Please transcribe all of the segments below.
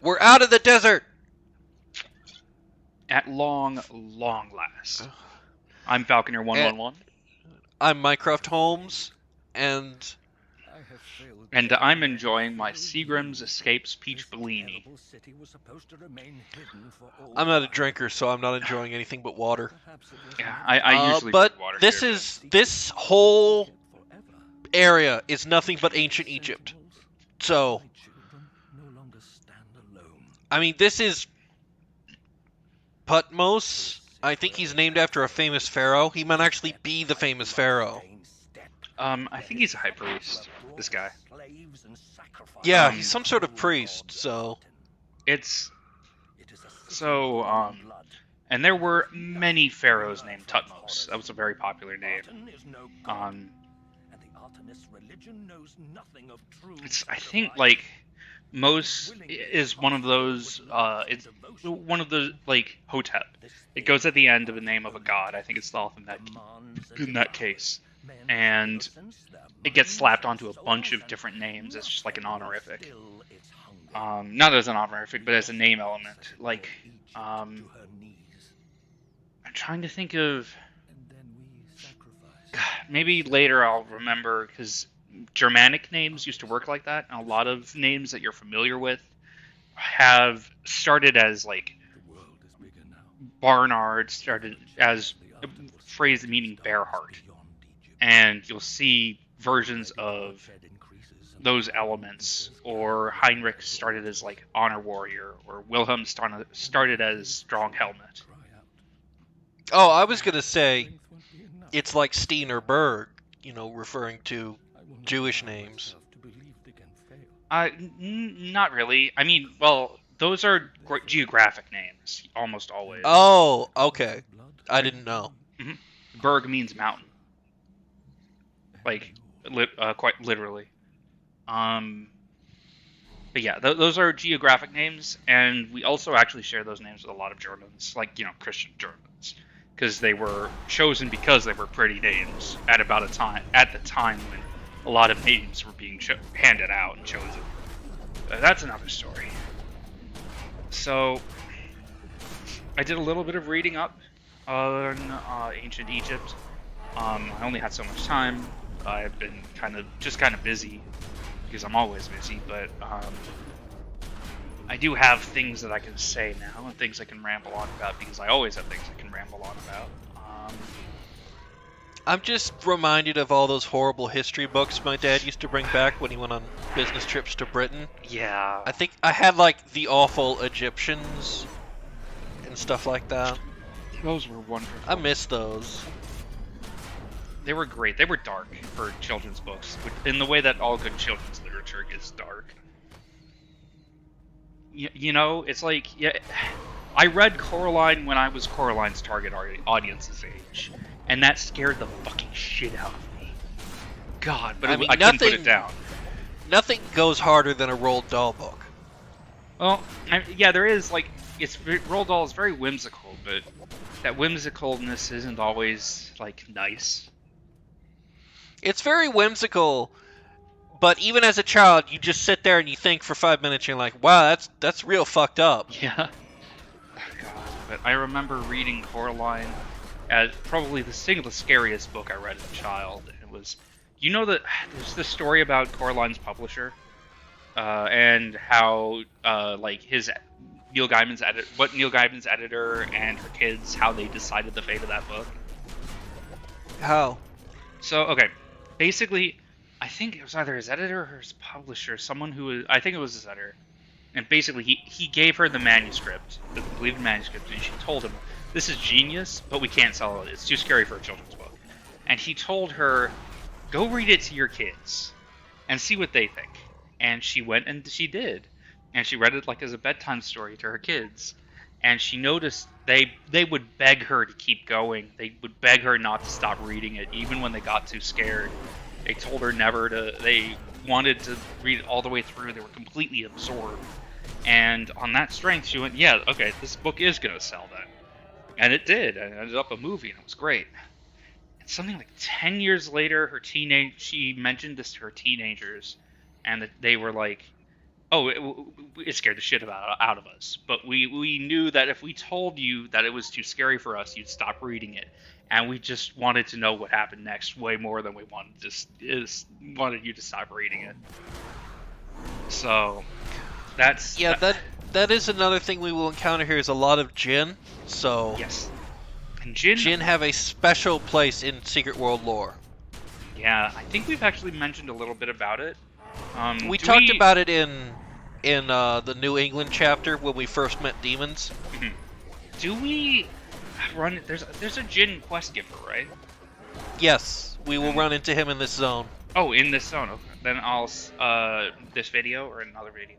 We're out of the desert! At long, long last. I'm Falconer And 111, I'm Mycroft Holmes, and and I'm enjoying my Seagram's Escapes Peach Bellini. I'm not a drinker, so I'm not enjoying anything but water. Yeah, I usually But drink water this here, is this whole area is nothing but ancient Egypt. So, I mean, this is Putmos. I think he's named after a famous pharaoh. He might actually be the famous pharaoh. I think he's a high priest, this guy. Yeah, he's Um, some sort of priest, so. it's, so, and there were many pharaohs named Tutmos. That was a very popular name. Um, I think, like, Mos is one of those, it's one of the, like, Hotep. It goes at the end of the name of a god. I think it's Thoth in that case. And it gets slapped onto a bunch of different names as just like an honorific. Not as an honorific, but as a name element. Like, I'm trying to think of. Maybe later I'll remember, because Germanic names used to work like that, and a lot of names that you're familiar with have started as like Barnard, started as a phrase meaning bear heart, and you'll see versions of those elements, or Heinrich started as like honor warrior, or Wilhelm started as strong helmet. Oh, I was gonna say it's like Steen or Berg, referring to Jewish names. Not really. I mean, well, those are geographic names almost always. Oh, okay. I Like, didn't know. Berg means mountain, like quite literally. Um, but yeah, those are geographic names, and we also actually share those names with a lot of Germans, like Christian Germans, because they were chosen because they were pretty names at the time when a lot of names were being handed out and chosen. That's another story. So I did a little bit of reading up on ancient Egypt. I only had so much time. I've been kind of busy because I'm always busy, but I do have things that I can say now and things I can ramble on about, because I always have things I can ramble on about. I'm just reminded of all those horrible history books my dad used to bring back when he went on business trips to Britain. Yeah, I think I had like the awful Egyptians and stuff like that. those were I wonderful. miss those. They were great. They were dark for children's books, in the way that all good children's literature is dark. It's like, yeah, I read Coraline when I was Coraline's target audience's age, and that scared the fucking shit out of me. God, but I mean, I couldn't put it down. nothing goes harder than a Roald Dahl book. Well, yeah, there is, like, Roald Dahl is very whimsical, but that whimsicalness isn't always like nice. It's very whimsical, but even as a child, you just sit there and you think for 5 minutes. You're like, wow, that's real fucked up. Yeah. God, but I remember reading Coraline as probably the single scariest book I read as a child. It was, that there's this story about Coraline's publisher, and how like his Neil Gaiman's editor and her kids, how they decided the fate of that book. How? So okay, basically, I think it was either his editor or his publisher, someone who was, I think it was his editor, and basically he gave her the manuscript, the completed manuscript, and she told him, "This is genius, but we can't sell it. It's too scary for a children's book." And he told her, "Go read it to your kids, and see what they think." And she went and she did, and she read it like as a bedtime story to her kids. And she noticed they would beg her to keep going. They would beg her not to stop reading it, even when they got too scared. They told her never to. They wanted to read it all the way through. They were completely absorbed. And on that strength, she went, "Yeah, okay, this book is gonna sell then." And it did. And it ended up a movie, and it was great. And something like 10 years later, she mentioned this to her teenagers, and they were like, Oh, it scared the shit out of us. But we knew that if we told you that it was too scary for us, you'd stop reading it, and we just wanted to know what happened next way more than we wanted you to stop reading it. So that's Yeah, that is another thing we will encounter here is a lot of Jinn. So yes, and Jinn. Jinn have a special place in Secret World lore. Yeah, I think we've actually mentioned a little bit about it. We talked about it in the New England chapter when we first met demons. Do we run? There's a Jinn quest giver, right? Yes, we will run into him in this zone. Oh, in this zone. Okay. Then I'll this video or another video.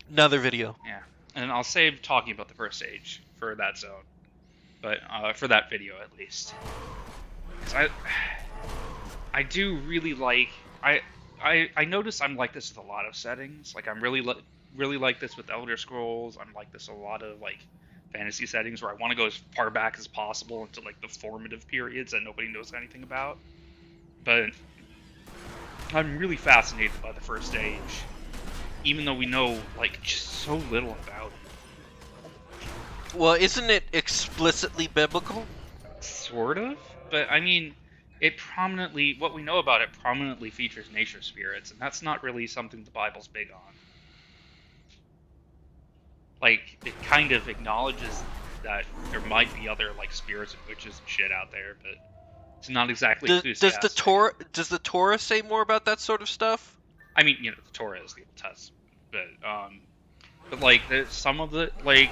Another video. Yeah, and I'll save talking about the first stage for that zone, but for that video at least. 'Cause I do really like I notice I'm like this with a lot of settings. Like I'm really like this with Elder Scrolls. I'm like this a lot of like fantasy settings where I want to go as far back as possible into like the formative periods that nobody knows anything about. But I'm really fascinated by the first stage, even though we know like just so little about it. Well, isn't it explicitly biblical? Sort of, but I mean, what we know about it prominently features nature spirits, and that's not really something the Bible's big on. Like, it kind of acknowledges that there might be other like spirits and witches and shit out there, but it's not exactly enthusiastic. Does the Torah say more about that sort of stuff? I mean, the Torah is the Old Testament, but like some of the like.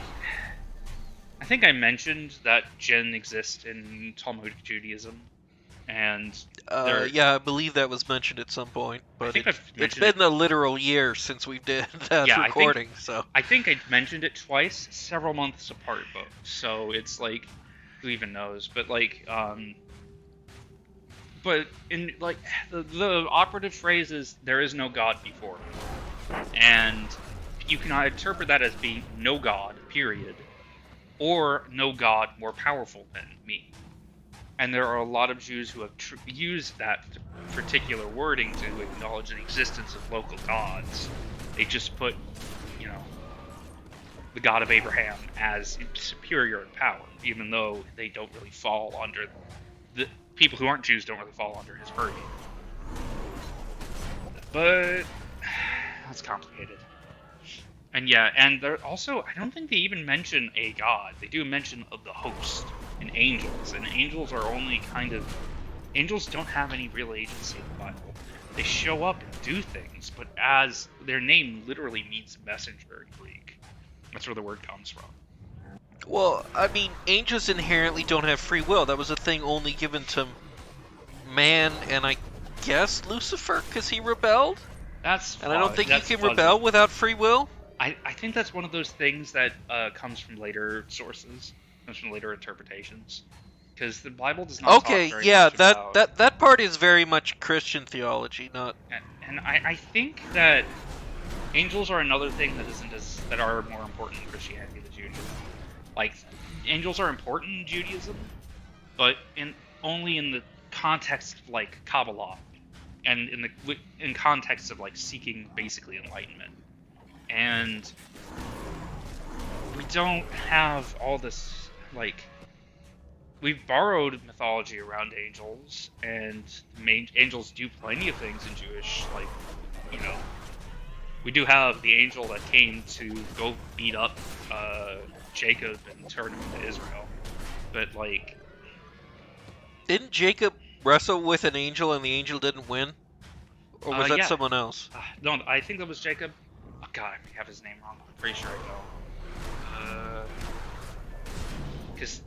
I think I mentioned that Jinn exists in Talmudic Judaism, and yeah, I believe that was mentioned at some point. But it's been a literal year since we did that recording, so I think I mentioned it twice, several months apart, both. So it's like, who even knows? But like, but in like the operative phrase is there is no God before me, and you can interpret that as being no God, period. Or no God more powerful than me. And there are a lot of Jews who have used that particular wording to acknowledge the existence of local gods. They just put, the God of Abraham as superior in power, even though they don't really fall under the people who aren't Jews don't really fall under his purview. But that's complicated. And yeah, and they're also, I don't think they even mention a god. They do mention of the host and angels are only angels don't have any real agency in the Bible. They show up and do things, but as their name literally means messenger in Greek. That's where the word comes from. Well, I mean, angels inherently don't have free will. That was a thing only given to man, and I guess Lucifer, because he rebelled? And I don't think you can rebel without free will. I think that's one of those things that comes from later sources, comes from later interpretations, because the Bible does not. Okay, yeah, that part is very much Christian theology, not. And I think that angels are another thing that are more important in Christianity than Judaism. Like, angels are important in Judaism, but only in the context of like Kabbalah, and in context of like seeking basically enlightenment. And we don't have all this, like, we've borrowed mythology around angels, and angels do plenty of things in Jewish, like, we do have the angel that came to go beat up Jacob and turn him into Israel, but, like... Didn't Jacob wrestle with an angel and the angel didn't win? Or was that someone else? No, I think that was Jacob. Oh god, I have his name wrong. I'm pretty sure I know. Because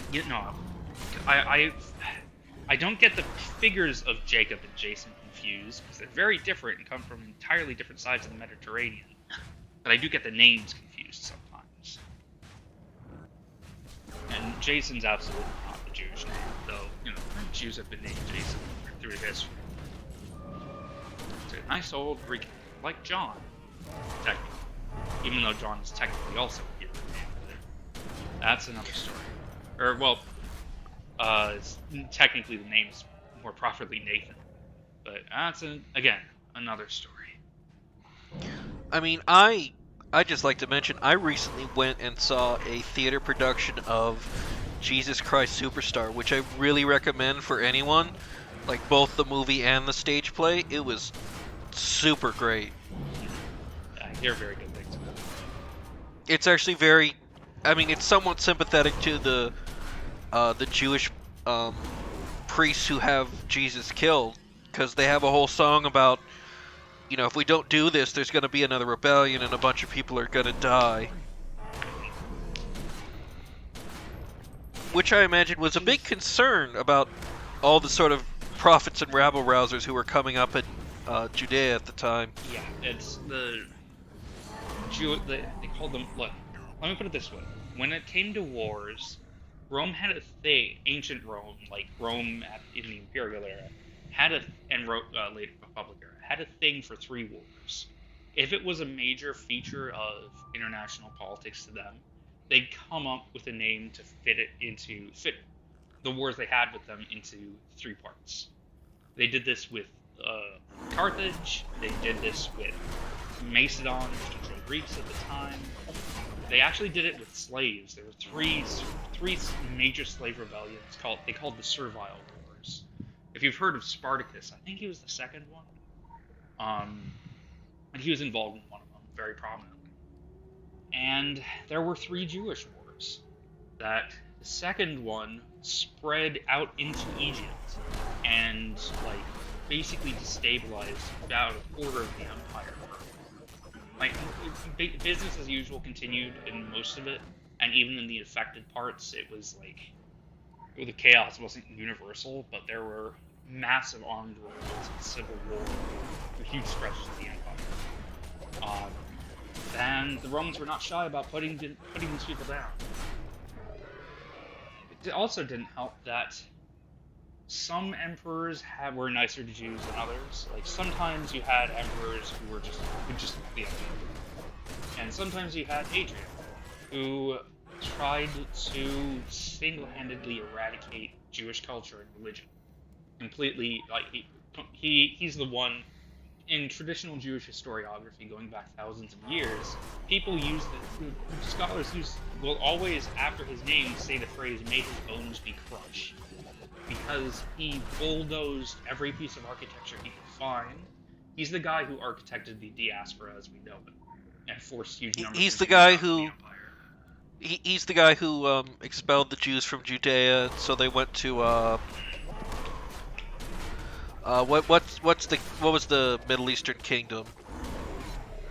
I don't get the figures of Jacob and Jason confused, because they're very different and come from entirely different sides of the Mediterranean. But I do get the names confused sometimes. And Jason's absolutely not the Jewish name, though Jews have been named Jason through history. It's a nice old Greek, like John. Technically. Even though John is technically also a Hebrew name, but that's another story. Or, well, technically the name is more properly Nathan. But that's, again, another story. I mean, I I'd just like to mention I recently went and saw a theater production of Jesus Christ Superstar, which I really recommend for anyone, like both the movie and the stage play. It was super great. I hear very good things about it. It's actually very, I mean, it's somewhat sympathetic to the Jewish priests who have Jesus killed, because they have a whole song about, you know, if we don't do this, there's going to be another rebellion and a bunch of people are going to die. Which I imagine was a big concern about all the sort of prophets and rabble rousers who were coming up in Judea at the time. Yeah, it's the they called them. Look, let me put it this way: when it came to wars, Rome had a thing. Ancient Rome, like Rome in the Imperial era, had a and late Republic era, had a thing for 3 wars. If it was a major feature of international politics to them, they'd come up with a name to fit the wars they had with them into 3 parts. They did this with Carthage. They did this with Macedon, which controlled Greeks at the time. They actually did it with slaves. There were three major slave rebellions they called the Servile Wars. If you've heard of Spartacus, I think he was the second one. And he was involved in one of them very prominently. And there were 3 Jewish wars. That the second one spread out into Egypt and basically destabilized about a quarter of the empire. Business as usual continued in most of it, and even in the affected parts, it was the chaos wasn't universal, but there were massive armed rebellions and civil war for huge stretches of the empire. And the Romans were not shy about putting these people down. It also didn't help that some emperors were nicer to Jews than others. Sometimes you had emperors who just the emperor, and sometimes you had Hadrian, who tried to single-handedly eradicate Jewish culture and religion completely. He's the one. In traditional Jewish historiography, going back thousands of years, scholars will always, after his name, say the phrase, "May his bones be crushed," because he bulldozed every piece of architecture he could find. He's the guy who architected the diaspora as we know it, and forced huge numbers. He's the guy who. He's the guy who expelled the Jews from Judea, so they went to what was the Middle Eastern kingdom?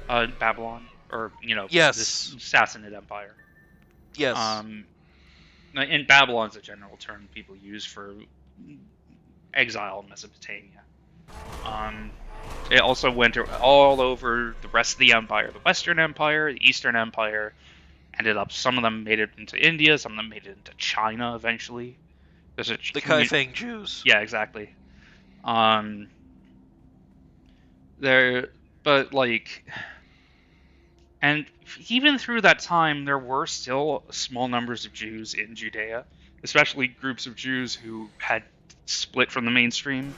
Babylon, or Yes. this Sassanid Empire. Yes. And Babylon's a general term people use for exile in Mesopotamia. It also went all over the rest of the empire, the Western Empire, the Eastern Empire. Some of them made it into India, some of them made it into China eventually. The Kaifeng Jews. Yeah, exactly. And even through that time, there were still small numbers of Jews in Judea, especially groups of Jews who had split from the mainstream.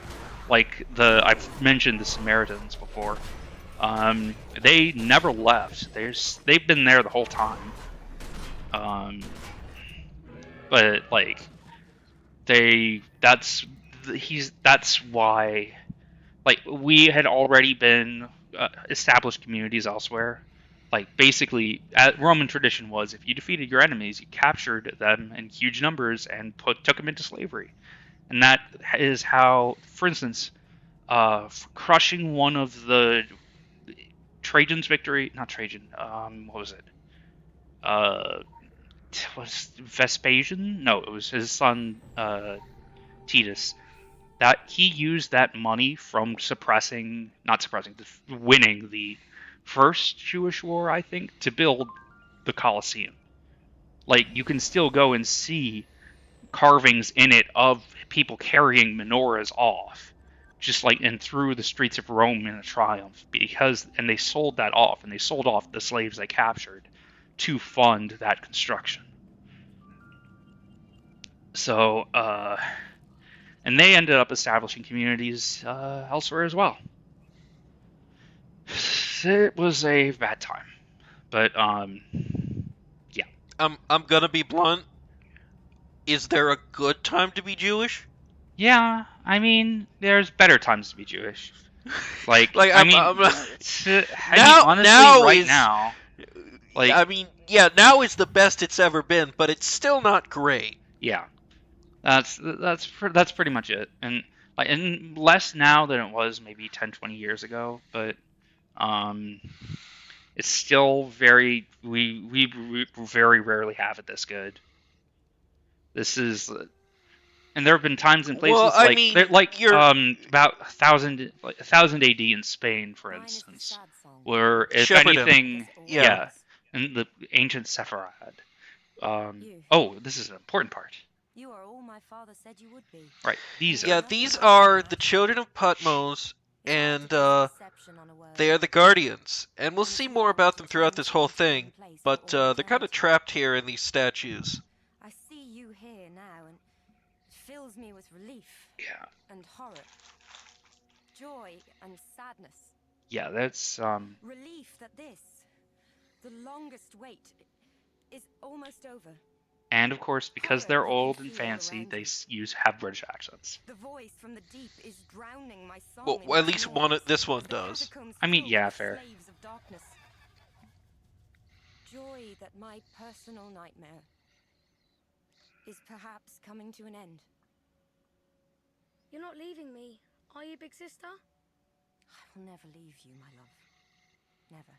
I've mentioned the Samaritans before. They never left. They've been there the whole time. That's why, we had already been established communities elsewhere. Basically, Roman tradition was, if you defeated your enemies, you captured them in huge numbers and took them into slavery. And that is how, for instance, crushing one of the Trajan's victory, not Trajan, what was it? Was Vespasian? No, it was his son, Titus. That he used that money from winning the first Jewish war, I think, to build the Colosseum. You can still go and see carvings in it of people carrying menorahs off, and through the streets of Rome in a triumph, and they sold that off, and they sold off the slaves they captured to fund that construction. So, and they ended up establishing communities elsewhere as well. It was a bad time. But yeah. I'm gonna be blunt. Is there a good time to be Jewish? Yeah, I mean, there's better times to be Jewish. Like, Like I mean, honestly, now right is now, like, I mean, yeah, now is the best it's ever been, but it's still not great. yeah, that's pretty much it. And less now than it was maybe 10, 20 years ago, but um, it's still we very rarely have it this good. This is, and there have been times and places Well, I mean, you're about 1000 AD in Spain, for instance, where if Shepherdom. anything, Yeah. in the ancient Sepharad. This is an important part. You are all my father said you would be. Right, these Yeah, are. these are the children of Patmos, and they are the Guardians. And we'll see more about them throughout this whole thing, but they're kind of trapped here in these statues. I see you here now, and it fills me with relief Yeah, and horror, joy and sadness. yeah, that's Relief that the longest wait, is almost over. and of course, because they're old and fancy, they have British accents. The voice from the deep is drowning my song. Well, at least this one does. I mean, yeah, fair. Slaves of darkness. Joy that my personal nightmare is perhaps coming to an end. You're not leaving me, are you, big sister? I will never leave you, my love. Never.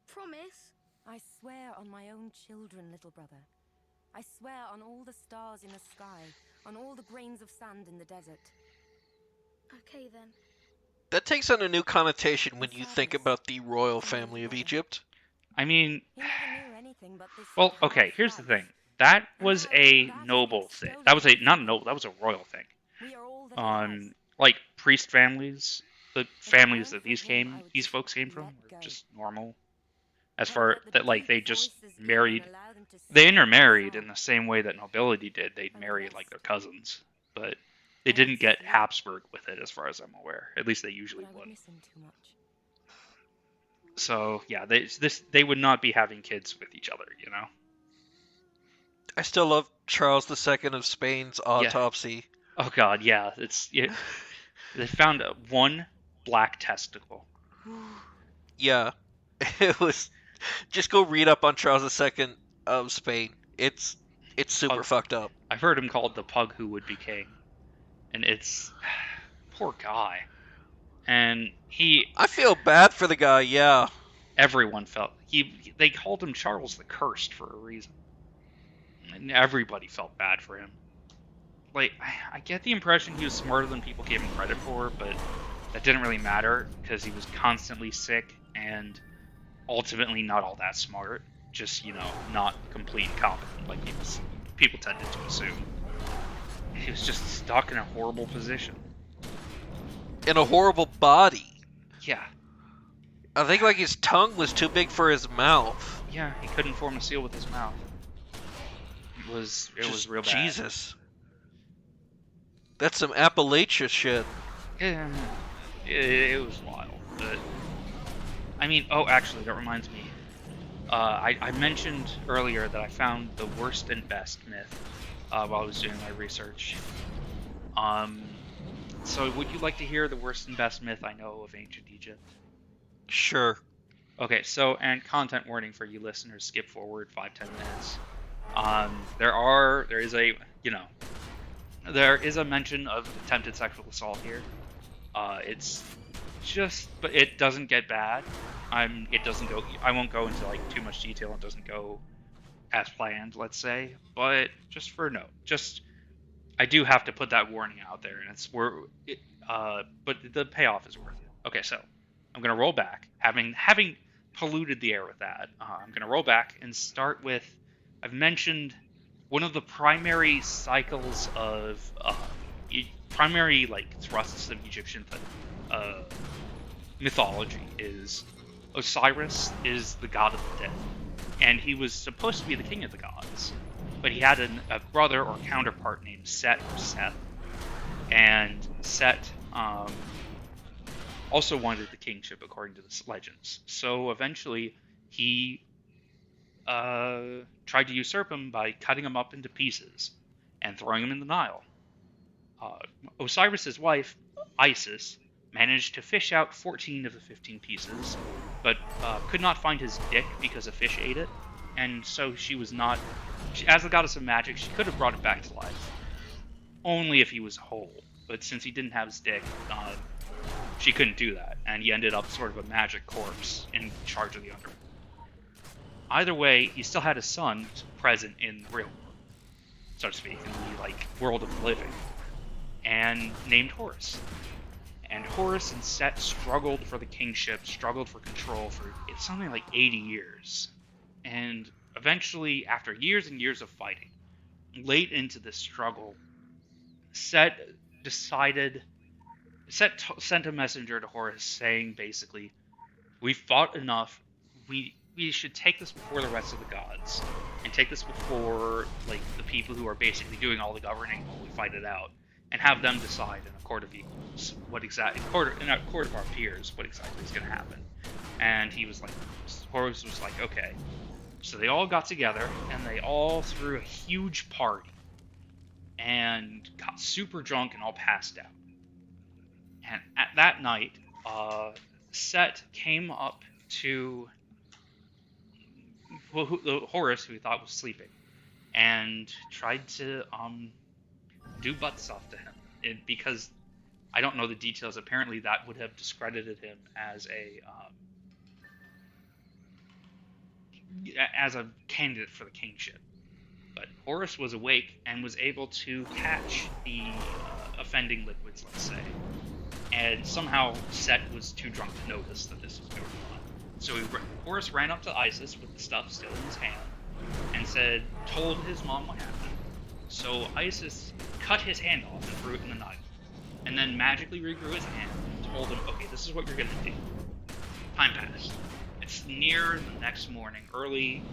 Promise? I swear on my own children, little brother. I swear on all the stars in the sky, on all the grains of sand in the desert. Okay then. That takes on a new connotation when you think about the royal family of Egypt. I mean, He never knew anything but this. well, okay, here's the thing. That was a noble thing. That was not a noble, that was a royal thing. We are all that he has. Like priest families, the families that these folks came from, were just normal. As far that, like, they just married, they intermarried in the same way that nobility did. They'd marry like their cousins, but they didn't get Habsburg with it, as far as I'm aware. At least they usually But I would would. miss him too much. So yeah, they would not be having kids with each other, you know. I still love Charles II of Spain's autopsy. Oh God, yeah, they found one black testicle. Yeah, it was. Just go read up on Charles II of Spain. It's super fucked up. I've heard him called the pug who would be king, and it's poor guy. And I feel bad for the guy. Yeah. everyone felt they called him Charles the Cursed for a reason, and everybody felt bad for him. Like, I get the impression he was smarter than people gave him credit for, but that didn't really matter because he was constantly sick and ultimately not all that smart. Just, not complete incompetent like people tended to assume. He was just stuck in a horrible position. In a horrible body. Yeah. I think like his tongue was too big for his mouth. Yeah, he couldn't form a seal with his mouth. It was real bad. Jesus. That's some Appalachia shit. Yeah, it was wild. But I mean, actually, that reminds me. I mentioned earlier that I found the worst and best myth while I was doing my research. So would you like to hear the worst and best myth I know of ancient Egypt? Sure. Okay, so, and content warning for you listeners, skip forward 5-10 minutes. There is a mention of attempted sexual assault here. It's just, but it doesn't get bad. I won't go into like too much detail. It doesn't go as planned, let's say, but just for a note, I do have to put that warning out there, and but the payoff is worth it. Okay, so I'm gonna roll back, having polluted the air with that. I'm gonna roll back and start with, I've mentioned one of the primary cycles of primary like thrusts of Egyptian mythology is Osiris is the god of the dead, and he was supposed to be the king of the gods, but he had a brother or counterpart named Set or Seth, and Set also wanted the kingship according to the legends. So eventually he tried to usurp him by cutting him up into pieces and throwing him in the Nile. Osiris's wife, Isis, managed to fish out 14 of the 15 pieces, but could not find his dick because a fish ate it, and so she was not... as the goddess of magic, she could have brought it back to life, only if he was whole. But since he didn't have his dick, she couldn't do that, and he ended up sort of a magic corpse in charge of the underworld. Either way, he still had a son present in the real world, so to speak, in the world of the living, and named Horus. And Horus and Set struggled for the kingship, struggled for control for something like 80 years. And eventually, after years and years of fighting, late into this struggle, Set sent a messenger to Horus saying basically, "We fought enough, we should take this before the rest of the gods, and take this before the people who are basically doing all the governing while we fight it out, and have them decide in a court of equals in a court of our peers what exactly is going to happen." And Horus was like, okay. So they all got together, and they all threw a huge party, and got super drunk and all passed out. And at that night, Set came up to Horus, who he thought was sleeping, and tried to do butt stuff to him. Because I don't know the details. Apparently, that would have discredited him as a candidate for the kingship. But Horus was awake and was able to catch the offending liquids, let's say. And somehow Set was too drunk to notice that this was going on. So Horus ran up to Isis with the stuff still in his hand and told his mom what happened. So Isis cut his hand off and threw it in the Nile, and then magically regrew his hand and told him, okay, this is what you're going to do. Time passed. It's near the next morning,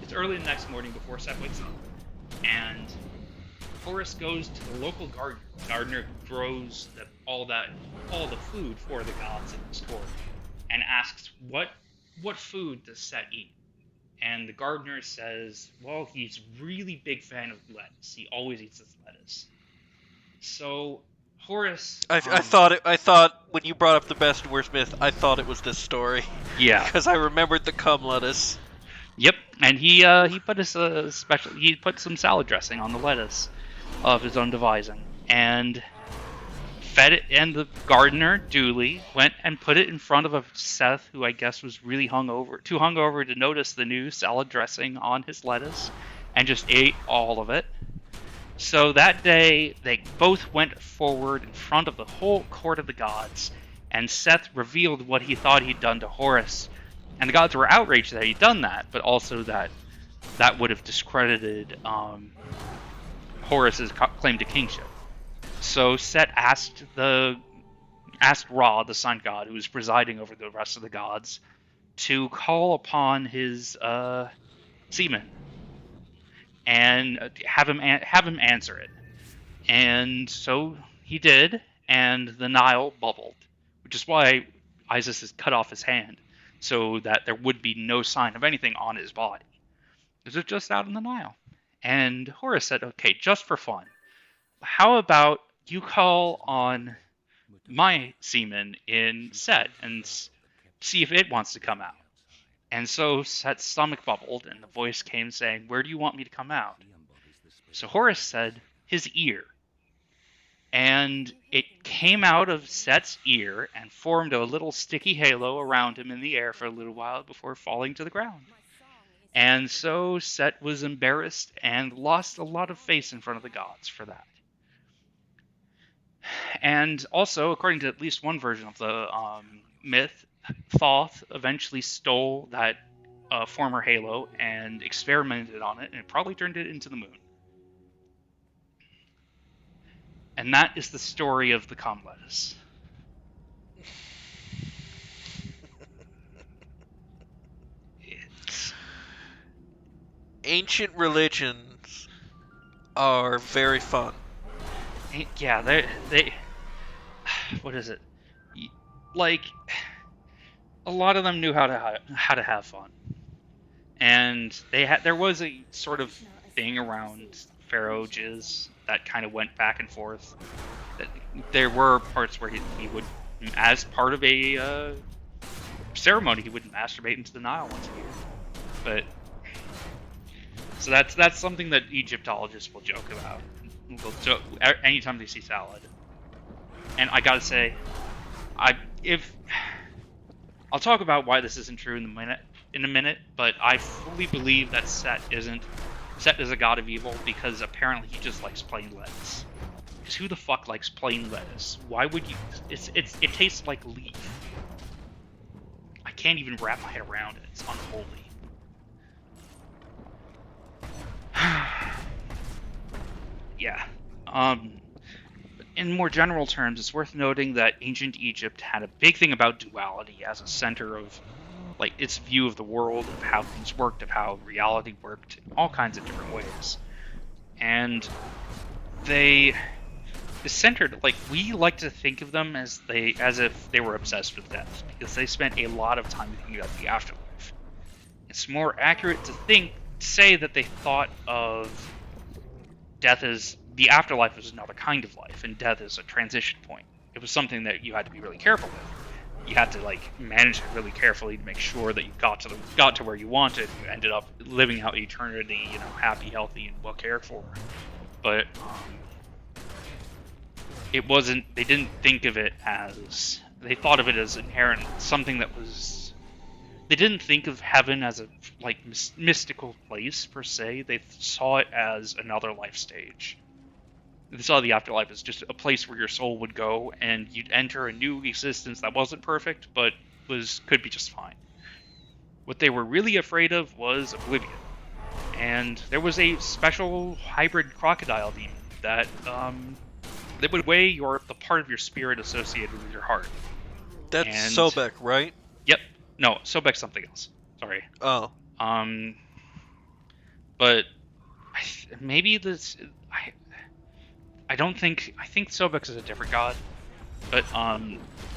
it's early the next morning before Set wakes up, and Horus goes to the local gardener. The gardener grows all the food for the gods in this court, and asks, what food does Set eat? And the gardener says, well, he's a really big fan of lettuce. He always eats his lettuce. So Horus... I thought when you brought up the best and worst myth, I thought it was this story. Yeah. Because I remembered the cum lettuce. Yep, and he put some salad dressing on the lettuce of his own devising, and fed it, and the gardener duly went and put it in front of Seth, who I guess was really too hungover to notice the new salad dressing on his lettuce, and just ate all of it. So that day, they both went forward in front of the whole court of the gods, and Seth revealed what he thought he'd done to Horus. And the gods were outraged that he'd done that, but also that would have discredited Horus's claim to kingship. So Set asked Ra, the sun god, who was presiding over the rest of the gods, to call upon his seaman and have him answer it. And so he did, and the Nile bubbled, which is why Isis has cut off his hand, so that there would be no sign of anything on his body. It was just out in the Nile. And Horus said, okay, just for fun, how about you call on my semen in Set and see if it wants to come out? And so Set's stomach bubbled, and the voice came saying, where do you want me to come out? So Horus said, his ear. And it came out of Set's ear and formed a little sticky halo around him in the air for a little while before falling to the ground. And so Set was embarrassed and lost a lot of face in front of the gods for that. And also, according to at least one version of the myth, Thoth eventually stole that former halo and experimented on it, and it probably turned it into the moon. And that is the story of the cum lettuce. Ancient religions are very fun. Yeah, they what is it? Like, a lot of them knew how to have fun. And there was a sort of thing around Pharaoh Jizz that kind of went back and forth. That there were parts where he would, as part of a ceremony, he would masturbate into the Nile once a year. But so that's something that Egyptologists will joke about. They'll joke anytime they see salad. And I gotta say, I'll talk about why this isn't true in a minute, but I fully believe that Set is a god of evil because apparently he just likes plain lettuce. Because who the fuck likes plain lettuce? Why would you? It tastes like leaf. I can't even wrap my head around it. It's unholy. Yeah. In more general terms, it's worth noting that ancient Egypt had a big thing about duality as a center of, like, its view of the world, of how things worked, of how reality worked, in all kinds of different ways. And they centered, like, we like to think of them as if they were obsessed with death, because they spent a lot of time thinking about the afterlife. It's more accurate to say that they thought of death as the afterlife is another kind of life, and death is a transition point. It was something that you had to be really careful with. You had to, like, manage it really carefully to make sure that you got to where you wanted. You ended up living out eternity, you know, happy, healthy, and well cared for. But it wasn't. They didn't think of it as. They thought of it as inherent, something that was. They didn't think of heaven as a mystical place per se. They saw it as another life stage. They saw the afterlife as just a place where your soul would go, and you'd enter a new existence that wasn't perfect, but could be just fine. What they were really afraid of was oblivion, and there was a special hybrid crocodile demon that would weigh the part of your spirit associated with your heart. That's Sobek, right? Yep. No, Sobek's something else. Sorry. Oh. But maybe this. I think Sobek is a different god, but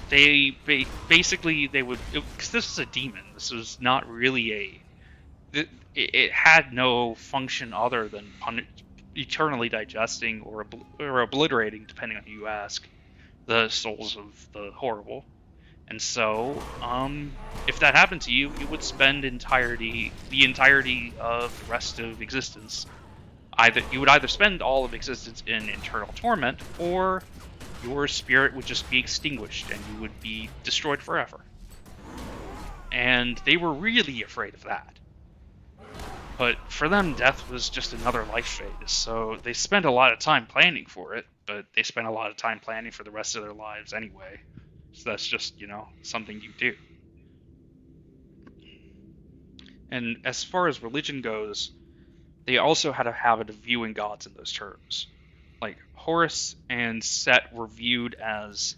they would, because this is a demon. This was not really it had no function other than eternally digesting or obliterating, depending on who you ask, the souls of the horrible. And so, if that happened to you, you would spend the entirety of the rest of existence. You would either spend all of existence in eternal torment, or your spirit would just be extinguished and you would be destroyed forever. And they were really afraid of that. But for them, death was just another life phase, so they spent a lot of time planning for it, but they spent a lot of time planning for the rest of their lives anyway. So that's just, something you do. And as far as religion goes, they also had a habit of viewing gods in those terms. Like, Horus and Set were viewed as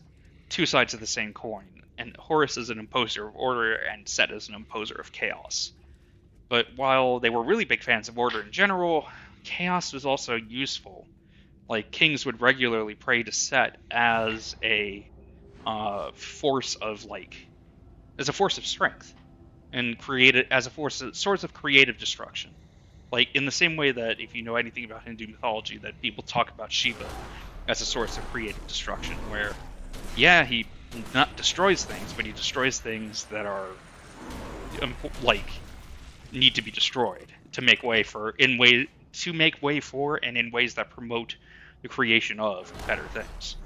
two sides of the same coin, and Horus is an imposer of order, and Set is an imposer of chaos. But while they were really big fans of order in general, chaos was also useful. Like, kings would regularly pray to Set as a force of strength, and create it as a source of creative destruction. Like, in the same way that, if you know anything about Hindu mythology, that people talk about Shiva as a source of creative destruction, where, yeah, he not destroys things, but he destroys things that are, need to be destroyed to make way for, and in ways that promote the creation of better things.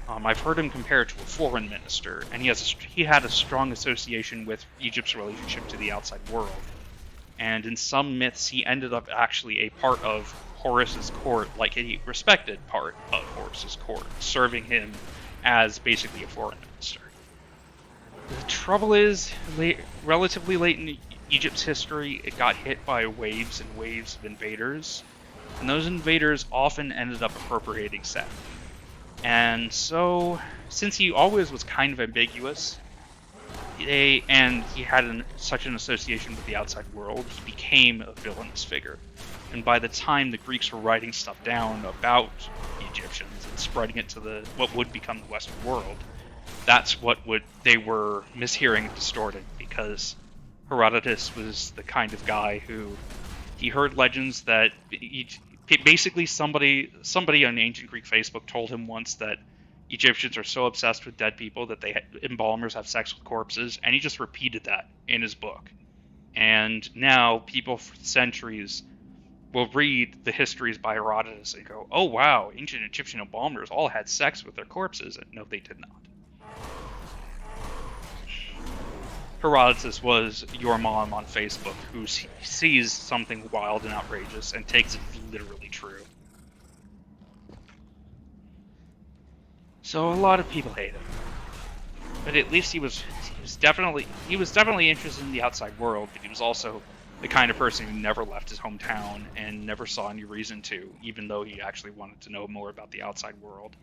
I've heard him compared to a foreign minister, and he had a strong association with Egypt's relationship to the outside world. And in some myths, he ended up actually a part of Horus's court, like a respected part of Horus's court, serving him as basically a foreign minister. The trouble is, relatively late in Egypt's history, it got hit by waves and waves of invaders, and those invaders often ended up appropriating Set. And so, since he always was kind of ambiguous, and he had such an association with the outside world, he became a villainous figure. And by the time the Greeks were writing stuff down about the Egyptians and spreading it to what would become the Western world, that's what they were mishearing and distorting, because Herodotus was the kind of guy who he heard legends that basically somebody on ancient Greek Facebook told him once that Egyptians are so obsessed with dead people that embalmers have sex with corpses, and he just repeated that in his book. And now people for centuries will read the histories by Herodotus and go, "Oh wow, ancient Egyptian embalmers all had sex with their corpses." And no, they did not. Herodotus was your mom on Facebook who sees something wild and outrageous and takes it literally true. So a lot of people hate him, but at least he was definitely interested in the outside world. But he was also the kind of person who never left his hometown and never saw any reason to, even though he actually wanted to know more about the outside world.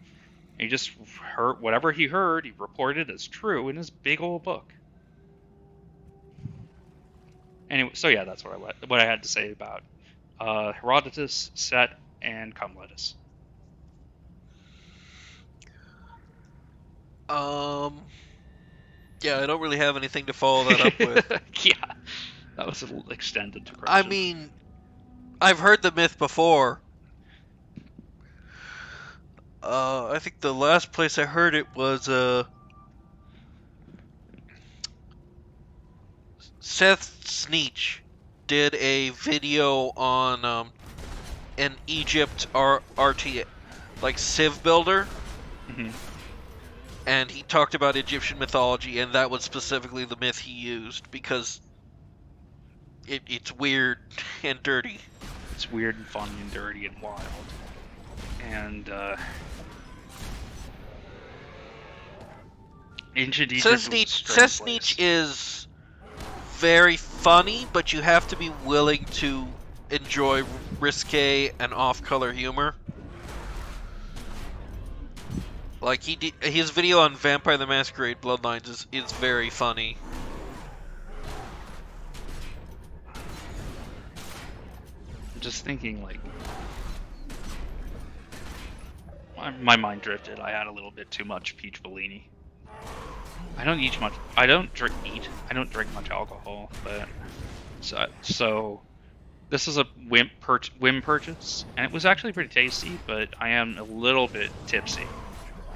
And he just heard whatever he heard, he reported as true in his big old book. Anyway, so yeah, that's what I had to say about Herodotus, Set, and Come Lettuce. Yeah, I don't really have anything to follow that up with. Yeah, that was a little extended to I mean, I've heard the myth before. I think the last place I heard it was Seth Sneech did a video on an Egypt RT like Civ builder. Mm-hmm. And he talked about Egyptian mythology, and that was specifically the myth he used because it's weird and dirty. It's weird and funny and dirty and wild. And ancient Egypt. Seth Sneech is very funny, but you have to be willing to enjoy risque and off-color humor. Like his video on Vampire the Masquerade Bloodlines is very funny. I'm just thinking, like, my mind drifted. I had a little bit too much peach Bellini. I don't eat much. I don't drink much alcohol, but so this is a whim purchase, and it was actually pretty tasty. But I am a little bit tipsy.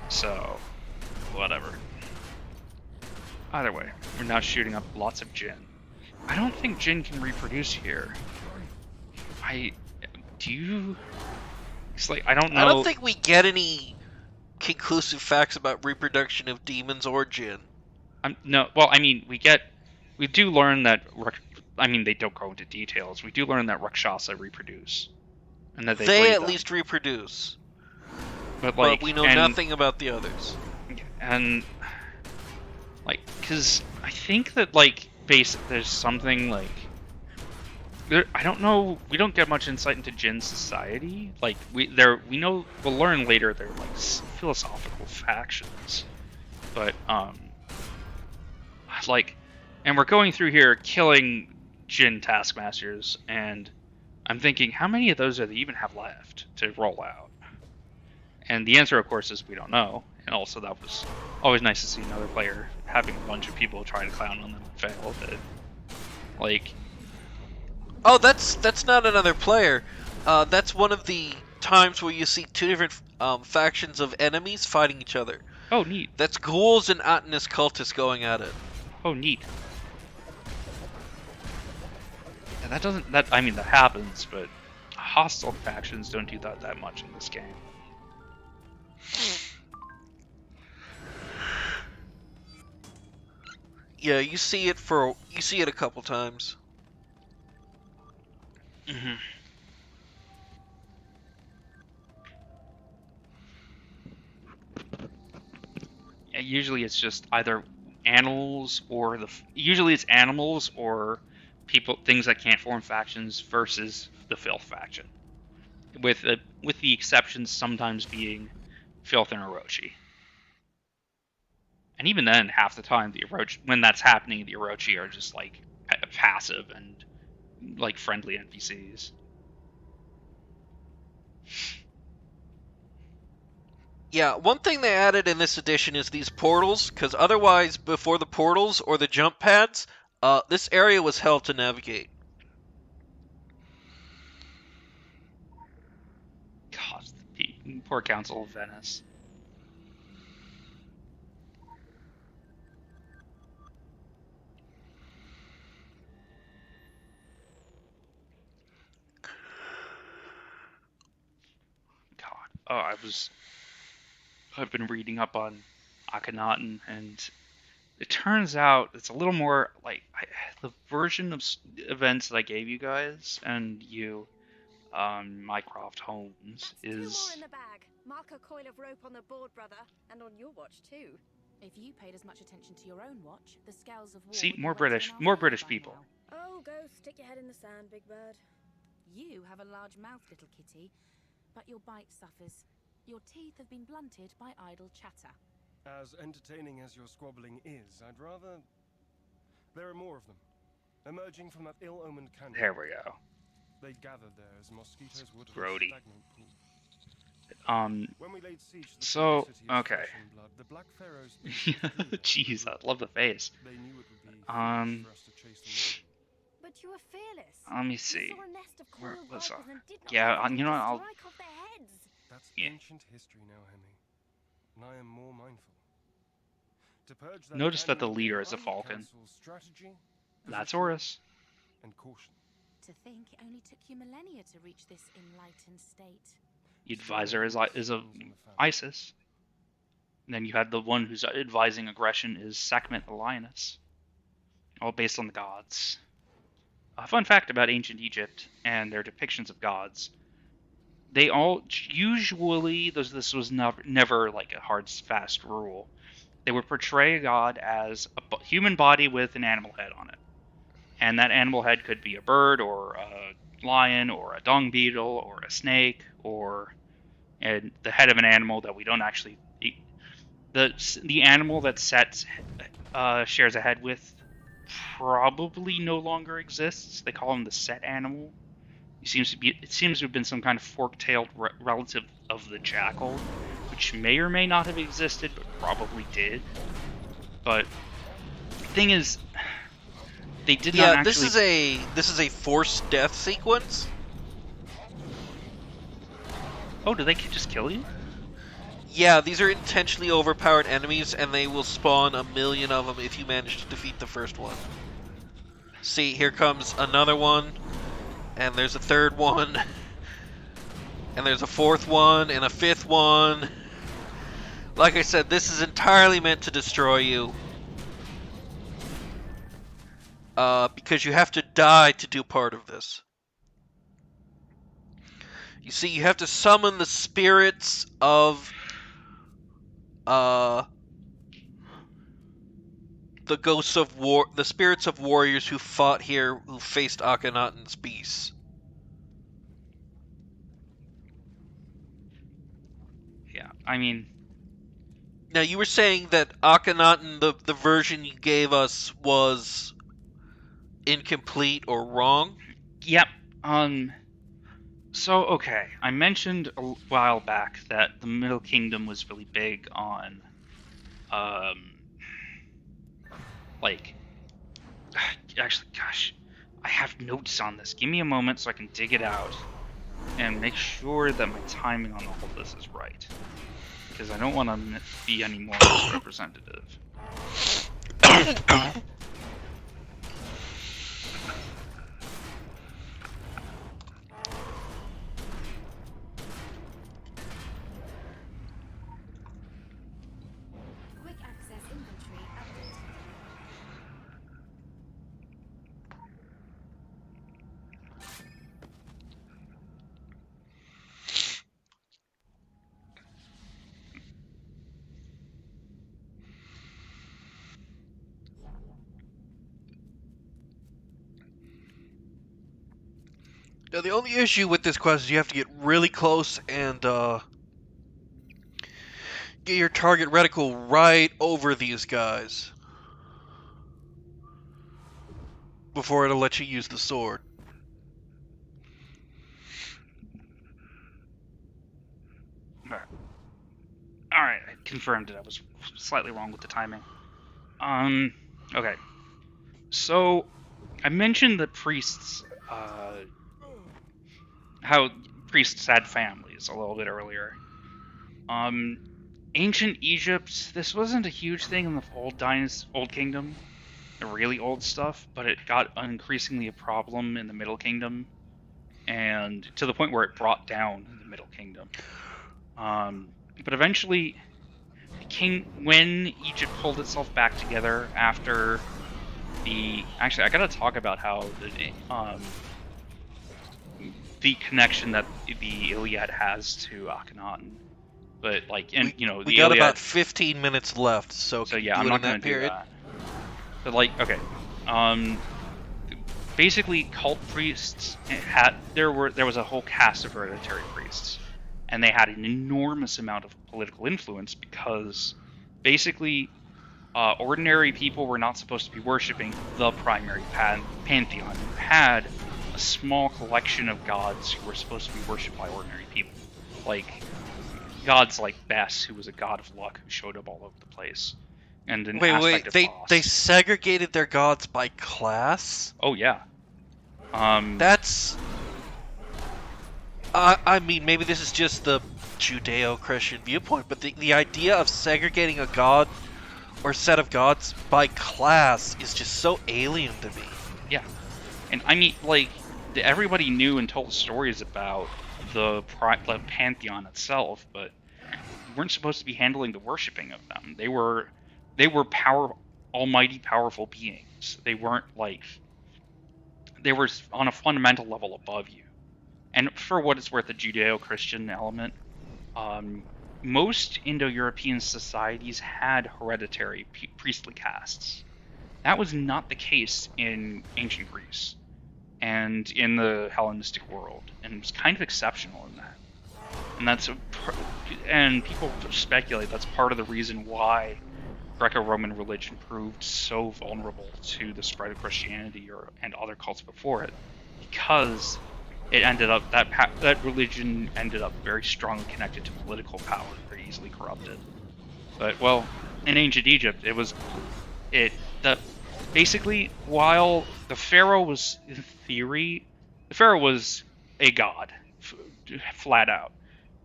So, whatever. Either way, we're now shooting up lots of gin. I don't think gin can reproduce here. It's like, I don't know. I don't think we get any conclusive facts about reproduction of demons or gin. No, well, I mean, we do learn that, they don't go into details. We do learn that Rakshasa reproduce. And that they at least reproduce. But we know nothing about the others. And, like, because I think that, there's something, I don't know, we don't get much insight into Jin society. We'll learn later they're, philosophical factions. But, and we're going through here killing Jin taskmasters, and I'm thinking, how many of those do they even have left to roll out? And the answer, of course, is we don't know. And also, that was always nice to see another player having a bunch of people try to clown on them and fail. But, oh, that's not another player. That's one of the times where you see two different factions of enemies fighting each other. Oh, neat. That's ghouls and Atenus cultists going at it. Oh, neat. And that happens, but hostile factions don't do that much in this game. Yeah, you see it a couple times. Mm-hmm. Yeah, usually it's just either animals or people, things that can't form factions versus the filth faction, with the exceptions sometimes being filth and Orochi. And even then, half the time, when that's happening, the Orochi are just passive and friendly NPCs. Yeah, one thing they added in this edition is these portals, because otherwise, before the portals or the jump pads, This area was hell to navigate. God, the poor Council of Venice. God. Oh, I've been reading up on Akhenaten, and it turns out it's a little more like the version of events that I gave you guys and you, Mycroft Holmes, That's 2 more is in the bag. Mark a coil of rope on the board, brother. And on your watch, too. If you paid as much attention to your own watch, the scales of war see would be more weighted in British, our more favour British by people. now. Oh, go stick your head in the sand, Big Bird. You have a large mouth, little kitty, but your bite suffers. Your teeth have been blunted by idle chatter. As entertaining as your squabbling is, I'd rather... There are more of them, emerging from that ill-omened canyon. There we go. They gathered there as mosquitoes would at a Grody. stagnant pool. When we laid siege to the So, city of okay. flesh and blood, the Black Pharaohs withdrew. Jeez, I love the face. They knew it would be Um, foolish for us to chase them away. But you were fearless. Let me You see. saw a nest of Where coiled was vipers I? and did not Yeah, hesitate you know to what, I'll- strike off their heads. That's Yeah. ancient history now, Hemi. And I am more mindful. To purge that Notice that the canyon leader with is a the falcon. Council's strategy, That's position, Horus. and caution. To think it only took you millennia to reach this enlightened state. The advisor is of ISIS. And then you had the one who's advising aggression is Sekhmet the Lioness. All based on the gods. A fun fact about ancient Egypt and their depictions of gods. They all usually this was never like a hard fast rule. They would portray a god as a human body with an animal head on it. And that animal head could be a bird or a lion or a dung beetle or a snake or and the head of an animal that we don't actually eat. The animal that Set shares a head with probably no longer exists. They call him the Set animal. It seems to have been some kind of fork-tailed relative of the jackal, which may or may not have existed, but probably did. But the thing is, they did not Yeah, actually. this is a forced death sequence. Oh, do they just kill you? Yeah, these are intentionally overpowered enemies, and they will spawn a million of them if you manage to defeat the first one. See, here comes another one, and there's a third one, and there's a fourth one, and a fifth one. Like I said, this is entirely meant to destroy you. Because you have to die to do part of this. You see, you have to summon the spirits of the ghosts of war, the spirits of warriors who fought here, who faced Akhenaten's beasts. Yeah, I mean, Now, you were saying that Akhenaten, the version you gave us, was incomplete or wrong? yep. So, okay, I mentioned a while back that the Middle Kingdom was really big on, like, actually, gosh, I have notes on this. Give me a moment so I can dig it out and make sure that my timing on all of this is right. Because I don't want to be any more misrepresentative. Quick access inventory updated. Now, the only issue with this quest is you have to get really close and get your target reticle right over these guys before it'll let you use the sword. Alright, I confirmed it. I was slightly wrong with the timing. Okay. So, I mentioned that priests, how priests had families a little bit earlier. Ancient Egypt, this wasn't a huge thing in the Old Kingdom, the really old stuff, but it got increasingly a problem in the Middle Kingdom, and to the point where it brought down the Middle Kingdom. But eventually, when Egypt pulled itself back together after actually, I gotta talk about how the connection that the Iliad has to Akhenaten. But like, and We the got Iliad. about 15 minutes left, so So can you yeah, do I'm it not in gonna that do period? that. But like, okay, basically, cult priests there was a whole cast of hereditary priests, and they had an enormous amount of political influence because basically, ordinary people were not supposed to be worshiping the primary pantheon. You had a small collection of gods who were supposed to be worshipped by ordinary people, like gods like Bes, who was a god of luck who showed up all over the place, and an aspect of They Thoth. segregated their gods by class? Oh yeah. That's I mean, maybe this is just the Judeo-Christian viewpoint, but the idea of segregating a god or set of gods by class is just so alien to me. Yeah, and I mean, like, everybody knew and told stories about the pantheon itself, but you weren't supposed to be handling the worshipping of them. They were almighty powerful beings. They weren't like, they were on a fundamental level above you. And for what it's worth, the Judeo-Christian element, most Indo-European societies had hereditary priestly castes. That was not the case in ancient Greece and in the Hellenistic world, and it was kind of exceptional in that. And people speculate that's part of the reason why Greco-Roman religion proved so vulnerable to the spread of Christianity and other cults before it, because it ended up that religion ended up very strongly connected to political power, very easily corrupted. But well, in ancient Egypt, basically, while the pharaoh was, in theory, the pharaoh was a god, flat out.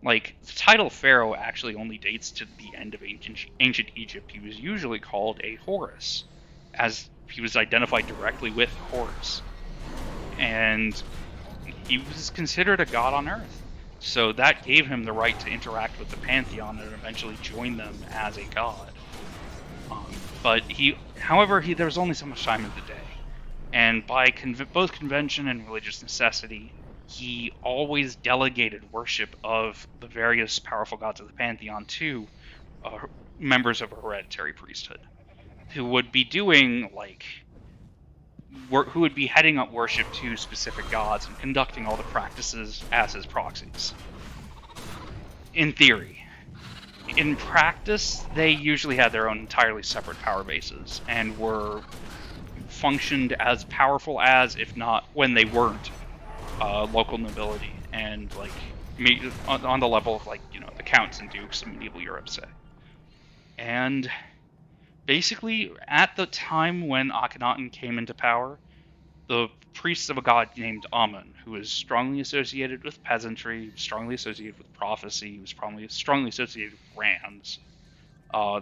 Like, the title pharaoh actually only dates to the end of ancient Egypt. He was usually called a Horus, as he was identified directly with Horus. And he was considered a god on Earth. So that gave him the right to interact with the pantheon and eventually join them as a god. However, there was only so much time in the day, and by both convention and religious necessity, he always delegated worship of the various powerful gods of the pantheon to members of a hereditary priesthood, who would be doing who would be heading up worship to specific gods and conducting all the practices as his proxies. In theory. In practice, they usually had their own entirely separate power bases and functioned as powerful as, if not when they weren't, local nobility, and on the level of the counts and dukes in medieval Europe, say. And basically, at the time when Akhenaten came into power, the priests of a god named Amun, who was strongly associated with peasantry, strongly associated with prophecy, was probably strongly associated with Rands.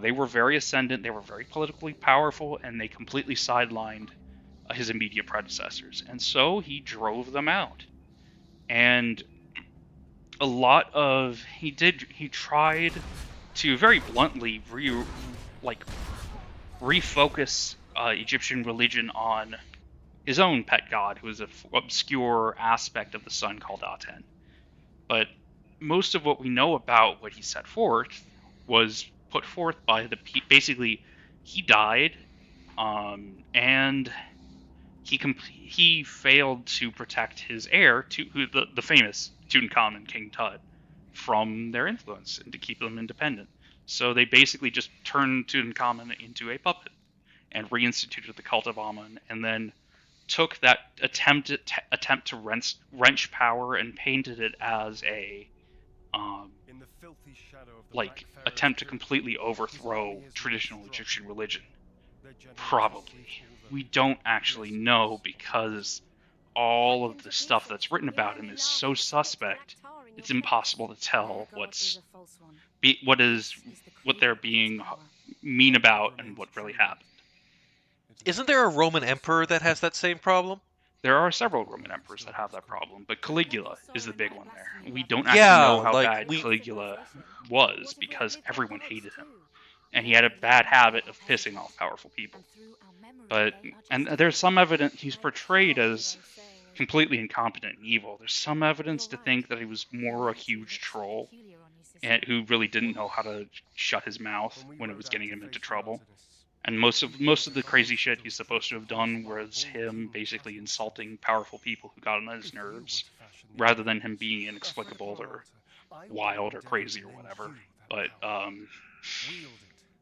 They were very ascendant, they were very politically powerful, and they completely sidelined his immediate predecessors. And so he drove them out. And he tried to very bluntly refocus Egyptian religion on his own pet god, who was an obscure aspect of the sun called Aten. But most of what we know about what he set forth was put forth by basically, he died, and he failed to protect his heir, the famous Tutankhamun, King Tut, from their influence and to keep them independent. So they basically just turned Tutankhamun into a puppet and reinstituted the cult of Amun, and then took that attempt to wrench power and painted it as a In the filthy shadow of the Black Pharaoh's attempt to tomb, completely overthrow traditional Egyptian religion. Probably. we don't actually know because all of the stuff that's written about him is so suspect. It's impossible to tell what they're being mean about and what really happened. Isn't there a Roman emperor that has that same problem? There are several Roman emperors that have that problem, but Caligula is the big one there. We don't actually Yeah, know how like, bad Caligula was because everyone hated him. And he had a bad habit of pissing off powerful people. And there's some evidence he's portrayed as completely incompetent and evil. There's some evidence to think that he was more a huge troll and who really didn't know how to shut his mouth when it was getting him into trouble. And most of the crazy shit he's supposed to have done was him basically insulting powerful people who got on his nerves, rather than him being inexplicable or wild or crazy or whatever. But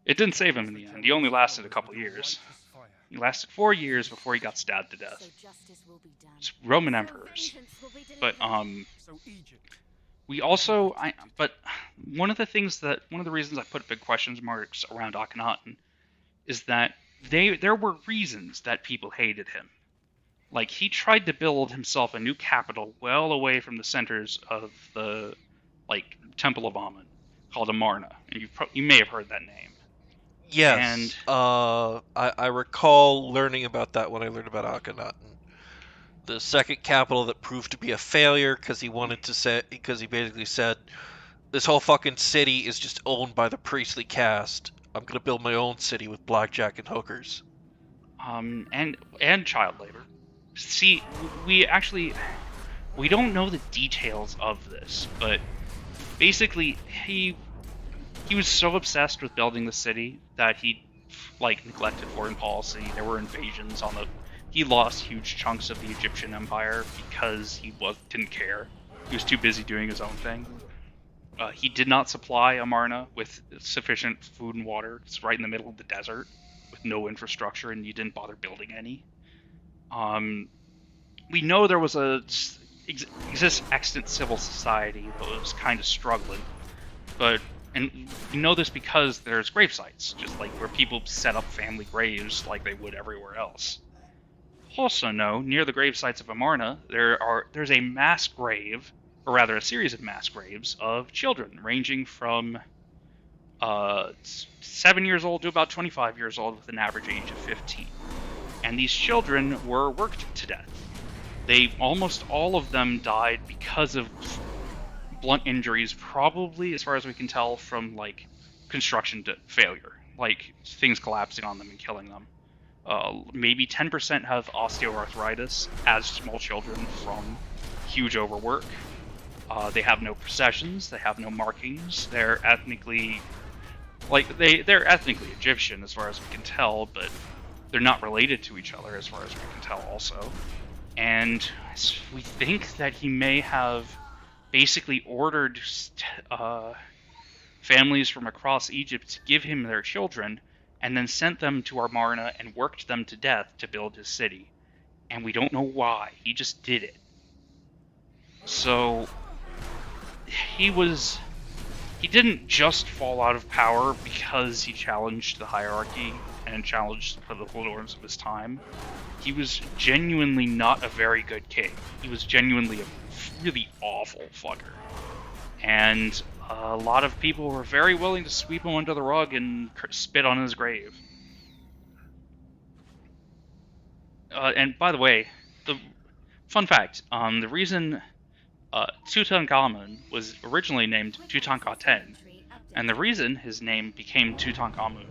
it didn't save him in the end. He only lasted a couple years. He lasted 4 years before he got stabbed to death. It's Roman emperors. But we also but one of the reasons I put big question marks around Akhenaten is that there were reasons that people hated him. Like, he tried to build himself a new capital well away from the centers of the, like, Temple of Amun, called Amarna. And you may have heard that name. Yes. And I recall learning about that when I learned about Akhenaten. The second capital that proved to be a failure because he basically said, this whole fucking city is just owned by the priestly caste. I'm gonna build my own city with blackjack and hookers. And child labor. See, we don't know the details of this, but basically he was so obsessed with building the city that he neglected foreign policy. There were invasions he lost huge chunks of the Egyptian Empire because he didn't care. He was too busy doing his own thing. He did not supply Amarna with sufficient food and water. It's right in the middle of the desert with no infrastructure, and he didn't bother building any. We know there was exists extant civil society that was kind of struggling, and we know this because there's grave sites, just like where people set up family graves like they would everywhere else. Also know, near the grave sites of Amarna, there's a mass grave, or rather a series of mass graves of children ranging from 7 years old to about 25 years old with an average age of 15. And these children were worked to death. Almost all of them died because of blunt injuries, probably, as far as we can tell, from construction failure, like things collapsing on them and killing them. Maybe 10% have osteoarthritis as small children from huge overwork. They have no processions, they have no markings. They're ethnically Egyptian as far as we can tell, but they're not related to each other as far as we can tell also. And we think that he may have basically ordered families from across Egypt to give him their children, and then sent them to Amarna and worked them to death to build his city. And we don't know why. He just did it. So he didn't just fall out of power because he challenged the hierarchy and challenged the political norms of his time. He was genuinely not a very good king. He was genuinely a really awful fucker. And a lot of people were very willing to sweep him under the rug and spit on his grave. And by the way, the fun fact, the reason Tutankhamun was originally named Tutankhaten, and the reason his name became Tutankhamun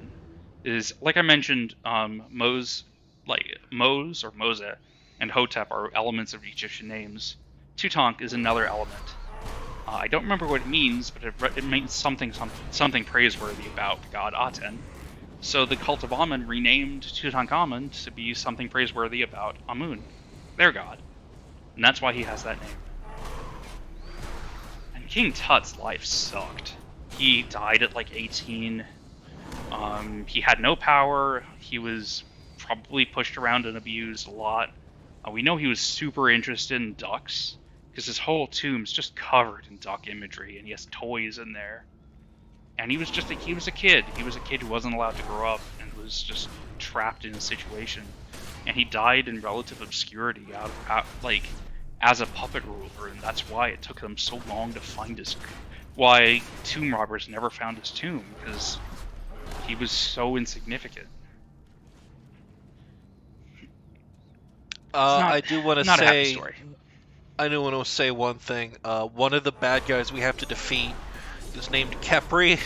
is, like I mentioned, Mose or Mose and Hotep are elements of Egyptian names. Tutank is another element. I don't remember what it means, but it means something praiseworthy about the god Aten. So the cult of Amun renamed Tutankhamun to be something praiseworthy about Amun, their god. And that's why he has that name. And King Tut's life sucked. He died at 18. He had no power. He was probably pushed around and abused a lot. We know he was super interested in ducks, because his whole tomb's just covered in duck imagery, and he has toys in there. And he was a kid. He was a kid who wasn't allowed to grow up and was just trapped in a situation and he died in relative obscurity like as a puppet ruler, and that's why it took them so long to find his. Why tomb robbers never found his tomb, because he was so insignificant. I do want to not a happy say. story. I do want to say one thing. One of the bad guys we have to defeat is named Kepri,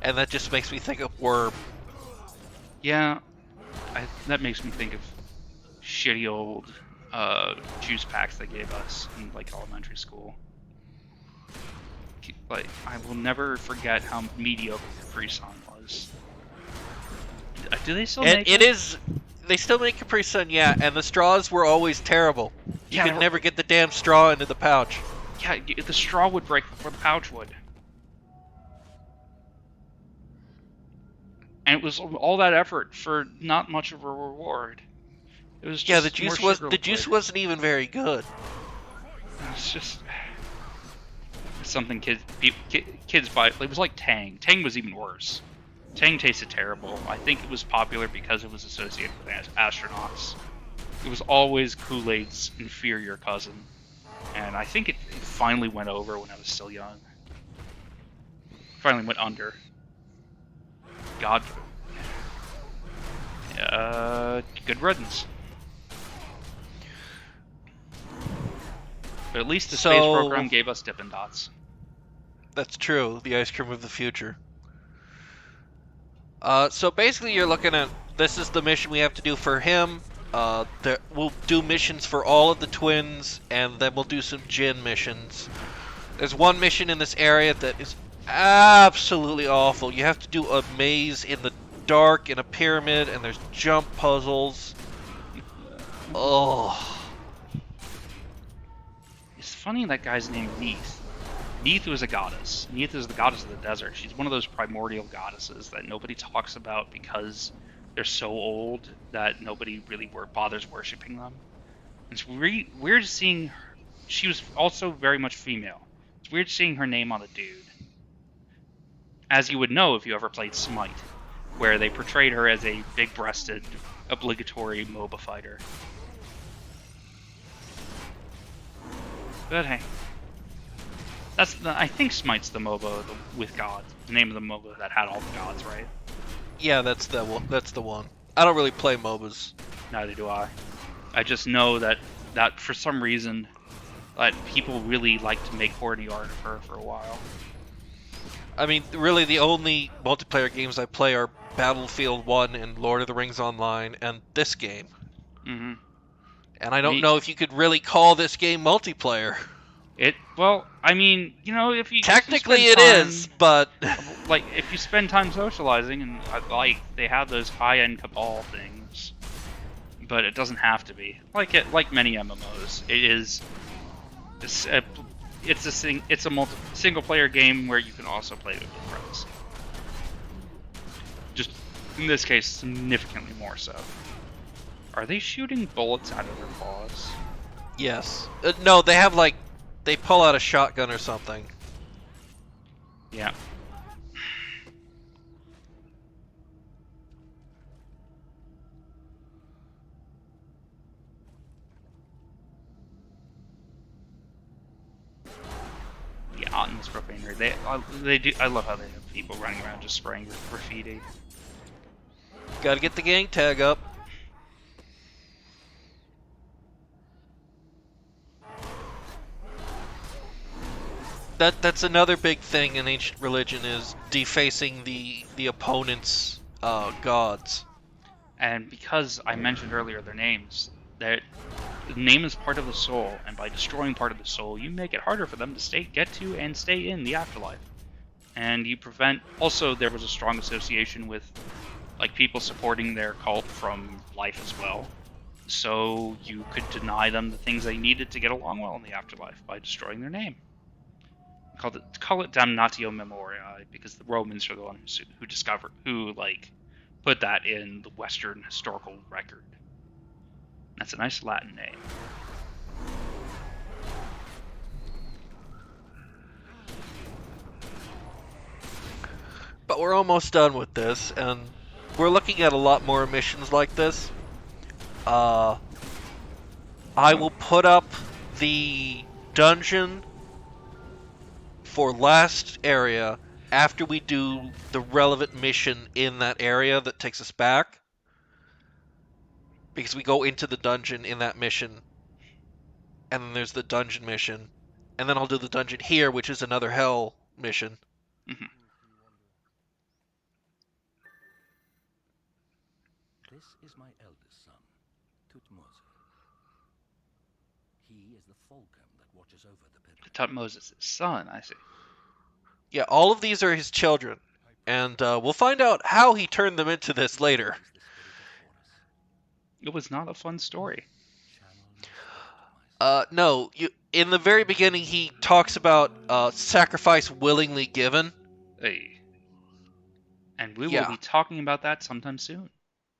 and that just makes me think of Worm. Yeah, that makes me think of shitty old juice packs they gave us in like elementary school. Like, I will never forget how mediocre Capri Sun was. Do they still make It is. They still make Capri Sun, yeah, and the straws were always terrible. You Yeah, could they- never get the damn straw into the pouch. Yeah, the straw would break before the pouch would. And it was all that effort for not much of a reward. It was just Yeah, the juice more sugar juice liquid. wasn't even very good. It's just something kids buy. It was like Tang. Tang was even worse. Tang tasted terrible. I think it was popular because it was associated with astronauts. It was always Kool-Aid's inferior cousin. And I think it finally went over when I was still young. Finally went under. God. Good riddance. But at least the space So- program gave us Dippin' Dots. That's true. The ice cream of the future. So basically, you're looking at this is the mission we have to do for him. We'll do missions for all of the twins, and then we'll do some Jin missions. There's one mission in this area that is absolutely awful. You have to do a maze in the dark in a pyramid, and there's jump puzzles. Oh. It's funny that guy's named Neith. Neith was a goddess. Neith is the goddess of the desert. She's one of those primordial goddesses that nobody talks about because they're so old that nobody really bothers worshipping them. It's weird seeing her. She was also very much female. It's weird seeing her name on a dude. As you would know if you ever played Smite, where they portrayed her as a big-breasted, obligatory MOBA fighter. But hey. I think Smite's the MOBA with gods. The name of the MOBA that had all the gods, right? Yeah, that's the one. I don't really play MOBAs. Neither do I. I just know that for some reason, that people really like to make horny art of her for a while. I mean, really, the only multiplayer games I play are Battlefield 1 and Lord of the Rings Online, and this game. Mm-hmm. And I don't Me- know if you could really call this game multiplayer. Well, I mean, if you Technically if it you spend is, but... like, if you spend time socializing, and like they have those high-end Cabal things, but it doesn't have to be. Like many MMOs, it's a single-player game where you can also play with your friends. Just in this case, significantly more so. Are they shooting bullets out of their paws? Yes. No, they have, they pull out a shotgun or something. Yeah. Yeah, in this propane they do. I love how they have people running around just spraying graffiti. Gotta get the gang tag up. That's another big thing in ancient religion is defacing the opponent's gods. And because I mentioned earlier their names, that the name is part of the soul, and by destroying part of the soul, you make it harder for them to get to and stay in the afterlife. And you prevent. Also, there was a strong association with, people supporting their cult from life as well. So you could deny them the things they needed to get along well in the afterlife by destroying their name. Call it damnatio memoriae, because the Romans are the ones who put that in the Western historical record. That's a nice Latin name. But we're almost done with this, and we're looking at a lot more missions like this. I will put up the dungeon for last area after we do the relevant mission in that area that takes us back. Because we go into the dungeon in that mission, and then there's the dungeon mission, and then I'll do the dungeon here, which is another hell mission. Mhm. This is my eldest son, Tutmosis. He is the falcon that watches over the pit. Tutmosis' son, I see. Yeah, all of these are his children, and we'll find out how he turned them into this later. It was not a fun story. No, in the very beginning he talks about sacrifice willingly given. Hey. And we will Yeah. be talking about that sometime soon.